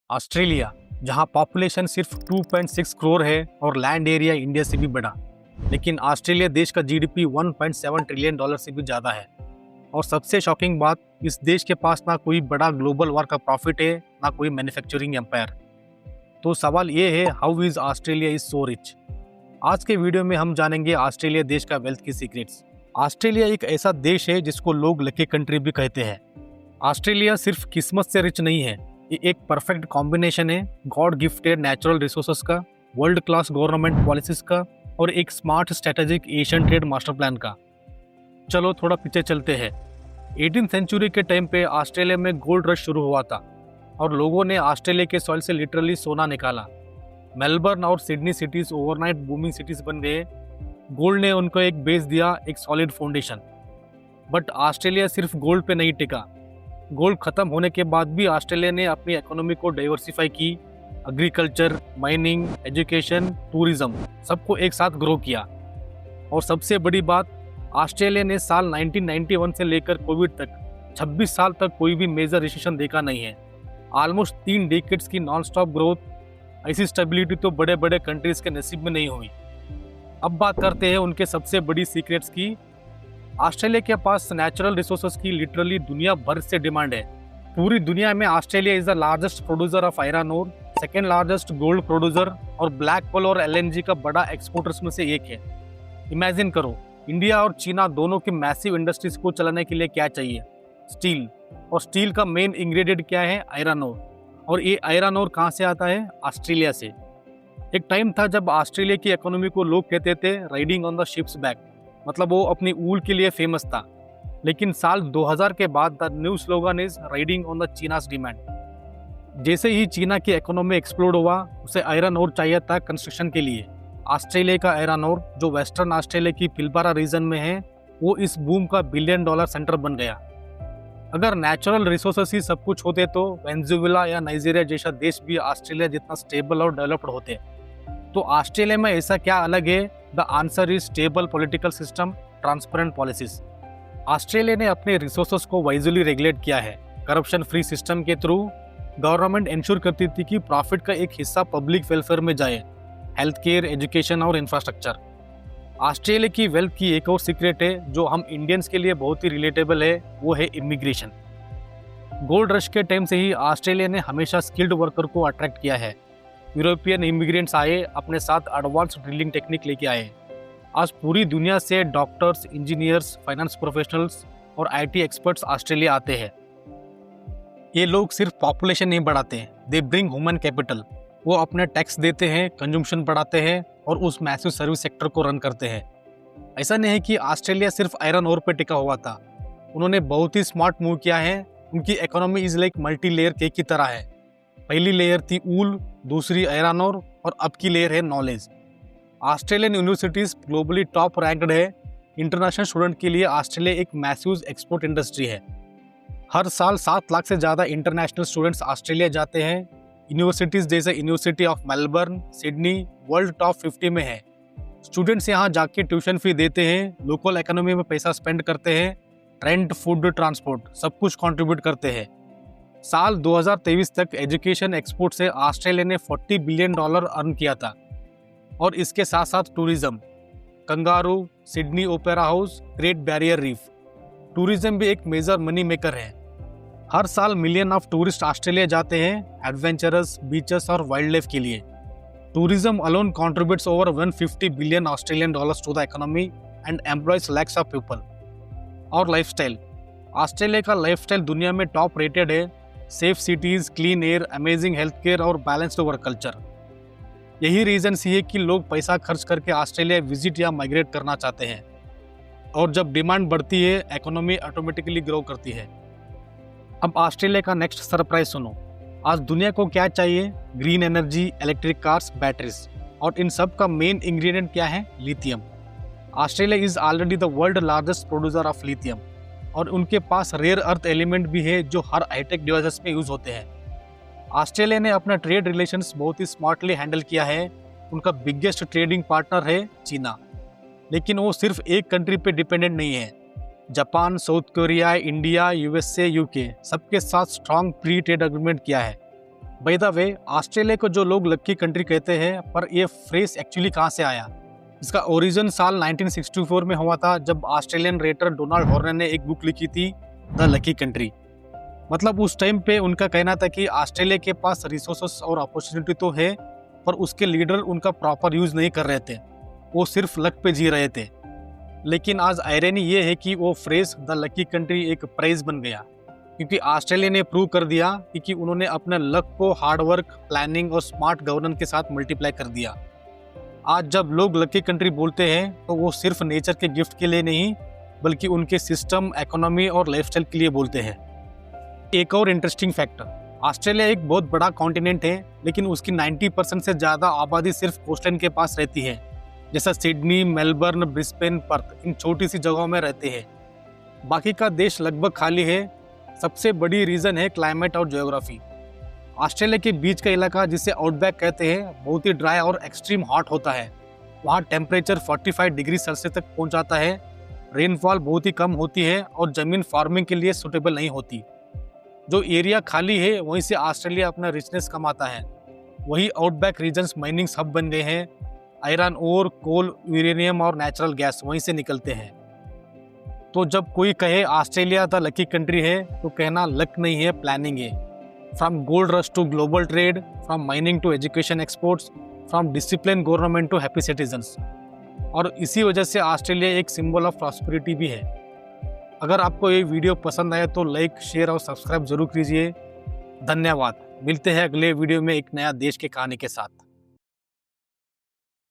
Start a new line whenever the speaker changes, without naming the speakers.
Australia, जहां population सिर्फ 2.6 करोड़ है और लैंड एरिया इंडिया से भी बड़ा, लेकिन ऑस्ट्रेलिया देश का जीडीपी 1.7 ट्रिलियन डॉलर से भी ज़्यादा है। और सबसे शॉकिंग बात, इस देश के पास ना कोई बड़ा ग्लोबल वॉर का प्रॉफिट है, ना कोई मैन्युफैक्चरिंग एम्पायर। तो सवाल ये है, how is Australia is so rich. आज के वीडियो में हम जानेंगे ऑस्ट्रेलिया देश का वेल्थ की सीक्रेट्स। ऑस्ट्रेलिया एक ऐसा देश है जिसको लोग लकी कंट्री भी कहते हैं। ऑस्ट्रेलिया सिर्फ किस्मत से रिच नहीं है, ये एक परफेक्ट कॉम्बिनेशन है गॉड गिफ्टेड नेचुरल रिसोर्सेस का, वर्ल्ड क्लास गवर्नमेंट पॉलिसीज का और एक smart strategic Asian trade master plan का। चलो थोड़ा पीछे चलते हैं। 18th सेंचुरी के टाइम पे ऑस्ट्रेलिया में गोल्ड रश शुरू हुआ था और लोगों ने ऑस्ट्रेलिया के सॉइल से लिटरली सोना निकाला। मेलबर्न और Sydney cities overnight booming cities बन गए। गोल्ड ने उनको एक बेस दिया, एक सॉलिड फाउंडेशन। बट ऑस्ट्रेलिया सिर्फ गोल्ड पे नहीं टिका। गोल्ड खत्म होने के बाद भी ऑस्ट्रेलिया ने अपनी इकोनॉमी को डाइवर्सिफाई की। एग्रीकल्चर, माइनिंग, एजुकेशन, टूरिज्म सबको एक साथ ग्रो किया। और सबसे बड़ी बात, ऑस्ट्रेलिया ने साल 1991 से लेकर कोविड तक 26 साल तक कोई भी मेजर रिसेशन देखा नहीं है। ऑलमोस्ट 3 डेकेड्स की नॉन स्टॉप ग्रोथ। ऐसी स्टेबिलिटी तो बड़े बड़े कंट्रीज के नसीब में नहीं हुई। अब बात करते हैं उनके सबसे बड़ी सीक्रेट्स की। ऑस्ट्रेलिया के पास नेचुरल रिसोर्सेज की लिटरली दुनिया भर से डिमांड है। पूरी दुनिया में Australia is the largest producer of iron ore, second largest gold producer और ब्लैक कोल और एलएनजी का बड़ा एक्सपोर्टर्स में से एक है। इमेजिन करो, इंडिया और चीना दोनों की मैसिव इंडस्ट्रीज को चलाने के लिए क्या चाहिए? स्टील। और स्टील का मेन इंग्रेडिएंट क्या है? Iron ore. और ये आयरन ओर कहाँ से आता है? ऑस्ट्रेलिया से। एक टाइम था जब ऑस्ट्रेलिया की इकोनॉमी को लोग कहते थे riding on the ships back, मतलब वो अपनी ऊल के लिए फेमस था। लेकिन साल 2000 के बाद the new slogan is riding on the China's demand. जैसे ही चीना की इकोनॉमी एक्सप्लोड हुआ, उसे आयरन ओर चाहिए था कंस्ट्रक्शन के लिए। ऑस्ट्रेलिया का आयरन ओर, जो वेस्टर्न ऑस्ट्रेलिया की पिलबारा रीजन में है, वो इस बूम का $1 बिलियन सेंटर बन गया। अगर नेचुरल रिसोर्सेस ही सब कुछ होते तो वेनेजुएला या नाइजीरिया जैसा देश भी ऑस्ट्रेलिया जितना स्टेबल और डेवलप्ड होते। तो ऑस्ट्रेलिया में ऐसा क्या अलग है? The answer is stable political system, transparent policies. Australia ने अपने रिसोर्सेज को वाइजली रेगुलेट किया है। करप्शन फ्री सिस्टम के थ्रू गवर्नमेंट इंश्योर करती थी कि प्रॉफिट का एक हिस्सा पब्लिक वेलफेयर में जाए, हेल्थ केयर, एजुकेशन और इंफ्रास्ट्रक्चर। ऑस्ट्रेलिया की वेल्थ की एक और सीक्रेट है जो हम इंडियंस के लिए बहुत ही रिलेटेबल है, वो है इमिग्रेशन। गोल्ड रश के टाइम से ही ऑस्ट्रेलिया ने हमेशा स्किल्ड वर्कर को अट्रैक्ट किया है। यूरोपियन इमिग्रेंट्स आए, अपने साथ एडवांस ड्रिलिंग टेक्निक लेके आए। आज पूरी दुनिया से डॉक्टर्स, इंजीनियर्स, फाइनेंस प्रोफेशनल्स और आईटी एक्सपर्ट्स ऑस्ट्रेलिया आते हैं। ये लोग सिर्फ पॉपुलेशन नहीं बढ़ाते हैं, दे ब्रिंग ह्यूमन कैपिटल। वो अपने टैक्स देते हैं, कंजम्पशन बढ़ाते हैं और उस मैसिव सर्विस सेक्टर को रन करते हैं। ऐसा नहीं है कि ऑस्ट्रेलिया सिर्फ आयरन ओर पे टिका हुआ था। उन्होंने बहुत ही स्मार्ट मूव किया है। उनकी economy is like multi layer cake की तरह है। पहली लेयर थी ऊल, दूसरी आयरन ओर और अब की लेयर है knowledge. Australian universities globally top ranked है। इंटरनेशनल स्टूडेंट के लिए ऑस्ट्रेलिया एक मैसिव एक्सपोर्ट इंडस्ट्री है। हर साल 7 लाख से ज़्यादा इंटरनेशनल स्टूडेंट्स ऑस्ट्रेलिया जाते हैं। यूनिवर्सिटीज़ जैसे university of Melbourne, Sydney world top 50 में है। स्टूडेंट्स यहाँ जाके ट्यूशन फी देते हैं, लोकल इकोनॉमी में पैसा स्पेंड करते हैं, रेंट, फूड, ट्रांसपोर्ट सब कुछ कंट्रीब्यूट करते हैं। साल 2023 तक एजुकेशन एक्सपोर्ट से ऑस्ट्रेलिया ने $40 बिलियन अर्न किया था। और इसके साथ साथ tourism, kangaroo, Sydney opera house, great barrier reef, tourism भी एक मेजर मनी मेकर है। हर साल मिलियन ऑफ टूरिस्ट ऑस्ट्रेलिया जाते हैं एडवेंचरस, बीचेस और वाइल्ड लाइफ के लिए। Tourism alone contributes over $150 billion to the economy and employs lakhs of people. और लाइफस्टाइल, ऑस्ट्रेलिया का लाइफस्टाइल दुनिया में टॉप रेटेड है। Safe cities, clean air, amazing health care और बैलेंस्ड वर्क कल्चर। यही रीजन सी है कि लोग पैसा खर्च करके ऑस्ट्रेलिया विजिट या माइग्रेट करना चाहते हैं। और जब डिमांड बढ़ती है, इकोनॉमी ऑटोमेटिकली ग्रो करती है। अब ऑस्ट्रेलिया का नेक्स्ट सरप्राइज सुनो। आज दुनिया को क्या चाहिए? Green energy, electric cars, batteries. और इन सब का मेन इंग्रेडिएंट क्या है? Lithium. Australia is already the world largest producer of lithium. और उनके पास रेयर अर्थ एलिमेंट भी है जो हर हाईटेक डिवाइसेस में यूज होते हैं। ऑस्ट्रेलिया ने अपना ट्रेड रिलेशंस बहुत ही स्मार्टली हैंडल किया है। उनका बिगेस्ट ट्रेडिंग पार्टनर है चीना। लेकिन वो सिर्फ एक कंट्री पे डिपेंडेंट नहीं है। Japan, south Korea, India, USA, UK सबके साथ स्ट्रॉन्ग फ्री ट्रेड एग्रीमेंट किया है। बाय द वे, ऑस्ट्रेलिया को जो लोग लकी कंट्री कहते हैं, पर ये फ्रेज एक्चुअली कहाँ से आया? इसका ओरिजिन साल 1964 में हुआ था, जब ऑस्ट्रेलियन रेटर डोनाल्ड हॉर्नर ने एक बुक लिखी थी, द लकी कंट्री। मतलब उस टाइम पे उनका कहना था कि ऑस्ट्रेलिया के पास रिसोर्सेस और अपॉर्चुनिटी तो है, पर उसके लीडर उनका प्रॉपर यूज नहीं कर रहे थे, वो सिर्फ लक पे जी रहे थे। लेकिन आज आयरनी ये है कि वो फ्रेज द लकी कंट्री एक प्राइज बन गया, क्योंकि ऑस्ट्रेलिया ने प्रूव कर दिया कि उन्होंने अपने लक को हार्ड वर्क, प्लानिंग और स्मार्ट गवर्नेंस के साथ मल्टीप्लाई कर दिया। आज जब लोग लकी कंट्री बोलते हैं तो वो सिर्फ नेचर के गिफ्ट के लिए नहीं, बल्कि उनके सिस्टम, इकोनॉमी और लाइफस्टाइल के लिए बोलते हैं। एक और इंटरेस्टिंग फैक्टर, ऑस्ट्रेलिया एक बहुत बड़ा कॉन्टिनेंट है, लेकिन उसकी 90% से ज़्यादा आबादी सिर्फ कोस्टलाइन के पास रहती है, जैसा सिडनी, मेलबर्न, ब्रिस्बेन, पर्थ, इन छोटी सी जगहों में रहते हैं। बाकी का देश लगभग खाली है। सबसे बड़ी रीज़न है क्लाइमेट और ज्योग्राफी। ऑस्ट्रेलिया के बीच का इलाका, जिसे आउटबैक कहते हैं, बहुत ही ड्राई और एक्सट्रीम हॉट होता है। वहाँ टेम्परेचर 45 डिग्री सेल्सियस तक पहुँच जाता है। रेनफॉल बहुत ही कम होती है और ज़मीन फार्मिंग के लिए सूटेबल नहीं होती। जो एरिया खाली है, वहीं से ऑस्ट्रेलिया अपना रिचनेस कमाता है। वही आउटबैक रीजन्स माइनिंग हब बन गए हैं। आयरन ओर, कोल, यूरेनियम और नेचुरल गैस वहीं से निकलते हैं। तो जब कोई कहे ऑस्ट्रेलिया द लकी कंट्री है, तो कहना लक नहीं है, प्लानिंग है। From gold rush to global trade, from mining to education exports, from discipline government to happy citizens. और इसी वजह से ऑस्ट्रेलिया एक सिंबल ऑफ प्रॉस्पेरिटी भी है। अगर आपको ये वीडियो पसंद आए तो लाइक, शेयर और सब्सक्राइब जरूर कीजिए। धन्यवाद। मिलते हैं अगले वीडियो में एक नया देश की कहानी के साथ।